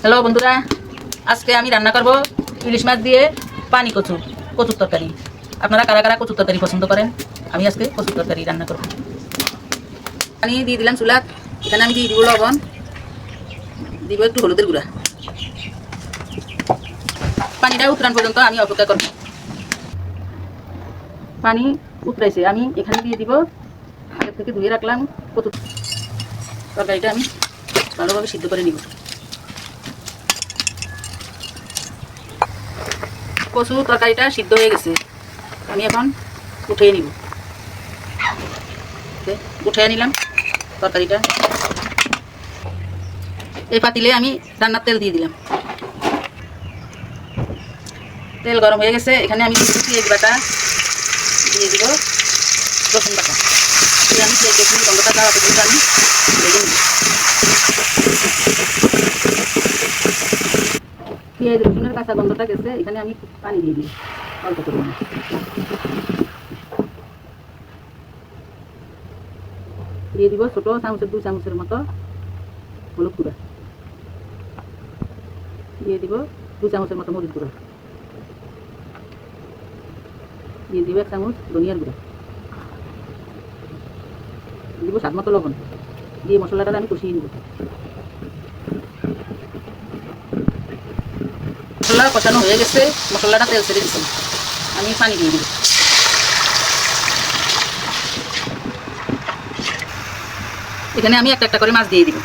Hello বন্ধুরা, আজকে আমি রান্না করব ইলিশ মাছ দিয়ে পানি কচুর তরকারি। আপনারা কারা কারা কচুর তরকারি পছন্দ করেন? আমি আজকে কচুর তরকারি রান্না করব। পানি দিয়ে দিলাম চুলাত। এখানে আমি দিয়ে দিব লবণ, দিব একটু হলুদের গুঁড়া। পানিটা উতরান পর্যন্ত আমি অপেক্ষা করব। পানি উতরাইছে, আমি এখানে দিয়ে দিব আগে থেকে ধুয়ে রাখলাম কচুর তরকারিটা। আমি ভালোভাবে সিদ্ধ করে নিব। কচুর তরকারিটা সিদ্ধ হয়ে গেছে, আমি এখন উঠিয়ে নিব। উঠিয়ে নিলাম তরকারিটা। এই পাতিলে আমি রান্নার তেল দিয়ে দিলাম। তেল গরম হয়ে গেছে, এখানে আমি পেঁয়াজ বাটা দিয়ে দিব, রসুন বাটা দিয়ে আমি পেঁয়াজ গন্ধটা যাওয়া পর্যন্ত আমি ভেজে নিব। পেঁয়াজ রসুনের কাঁচা গন্ধটা গেছে, এখানে আমি পানি দিয়ে দিই অল্প পরিমাণে। দিয়ে দিব ছোটো চামচের 2 চামচের মতো হলুদ গুঁড়া, দিয়ে দিব 2 চামচের মতো মরিচ গুঁড়া, দিয়ে দিব 1 চামচ ধনিয়ার গুঁড়া, দিব স্বাদ মতো লবণ, দিয়ে মশলাটা আমি কষিয়ে নিব। মশলা কষানো হয়ে গেছে, মশলাটা তেল ছেড়ে দিচ্ছি, আমি পানি দিয়ে দিব। এখানে আমি একটা একটা করে মাছ দিয়ে দিব।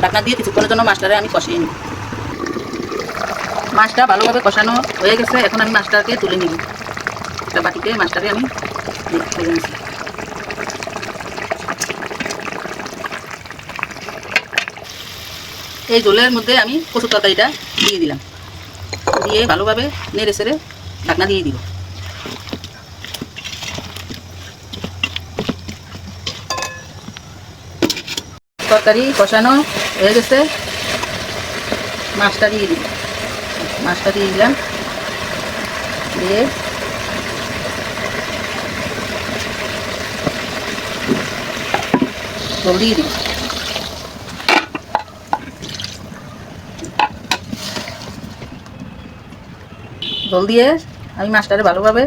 ঢাকনা দিয়ে কিছুক্ষণের জন্য মাছটারে আমি কষিয়ে নিব। মাছটা ভালোভাবে কষানো হয়ে গেছে, এখন আমি মাছটাকে তুলে নিব। একটা বাটিতে মাছটাকে আমি তুলে নিচ্ছি। এই ঝোলের মধ্যে আমি কচুর তরকারিটা দিয়ে দিলাম, দিয়ে ভালোভাবে নেড়ে চেড়ে ঢাকনা দিয়ে দিব। তরকারি কষানো হয়ে গেছে, মাছটা দিয়ে দিব। মাছটা দিয়ে দিলাম, দিয়ে জল দিয়ে দিব। জল দিয়ে আমি মাছটারে ভালোভাবে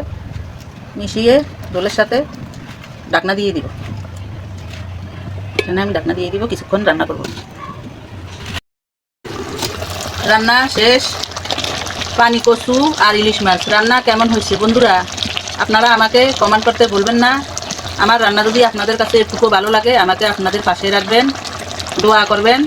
মিশিয়ে জলের সাথে ঢাকনা দিয়ে দিব। এখানে আমি ঢাকনা দিয়ে দিব, কিছুক্ষণ রান্না করব। রান্না শেষ। পানি কচু আর ইলিশ মাছ রান্না কেমন হয়েছে বন্ধুরা? আপনারা আমাকে কমেন্ট করতে ভুলবেন না। আমার রান্না যদি আপনাদের কাছে একটুকু ভালো লাগে, আমাকে আপনাদের পাশে রাখবেন, দোয়া করবেন।